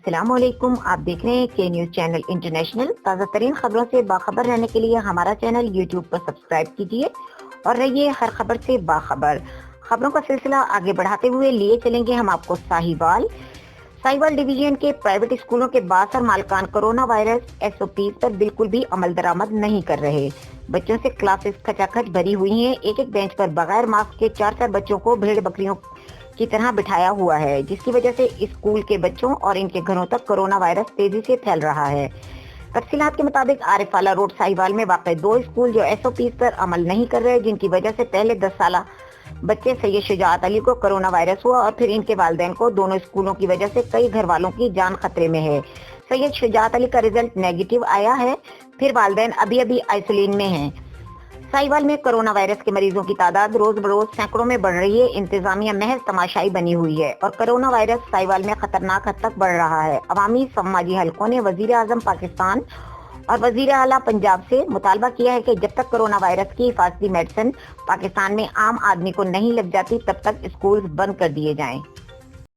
السلام علیکم، آپ دیکھ رہے ہیں کے نیوز چینل انٹرنیشنل۔ تازہ ترین خبروں سے باخبر رہنے کے لیے ہمارا چینل یوٹیوب پر سبسکرائب کیجیے اور رہیے ہر خبر سے باخبر۔ خبروں کا سلسلہ آگے بڑھاتے ہوئے لیے چلیں گے ہم آپ کو ساہیوال ڈویژن کے پرائیویٹ اسکولوں کے باثر مالکان corona virus S O Ps پر بالکل بھی عمل درآمد نہیں کر رہے۔ بچوں سے کلاسز کھچاکھچ بھری ہوئی ہیں۔ ایک بینچ پر بغیر ماسک کے 4 بچوں کو بھیڑ بکریوں کی طرح بٹھایا ہوا ہے، جس کی وجہ سے اسکول کے بچوں اور ان کے گھروں تک کورونا وائرس تیزی سے پھیل رہا ہے۔ تفصیلات کے مطابق عارف آلہ روڈ ساہیوال میں واقع 2 اسکول جو ایس او پیز پر عمل نہیں کر رہے، جن کی وجہ سے پہلے 10 سالہ بچے سید شجاعت علی کو کورونا وائرس ہوا اور پھر ان کے والدین کو، دونوں اسکولوں کی وجہ سے کئی گھر والوں کی جان خطرے میں ہے۔ سید شجاعت علی کا رزلٹ نیگیٹو آیا ہے، پھر والدین ابھی آئسولین میں ہیں۔ ساہیوال میں کورونا وائرس کے مریضوں کی تعداد روز بروز سینکڑوں میں بڑھ رہی ہے۔ انتظامیہ محض تماشائی بنی ہوئی ہے اور کورونا وائرس ساہیوال میں خطرناک حد تک بڑھ رہا ہے۔ عوامی سماجی حلقوں نے وزیر اعظم پاکستان اور وزیر اعلیٰ پنجاب سے مطالبہ کیا ہے کہ جب تک کورونا وائرس کی حفاظتی میڈیسن پاکستان میں عام آدمی کو نہیں لگ جاتی، تب تک اسکول بند کر دیے جائیں۔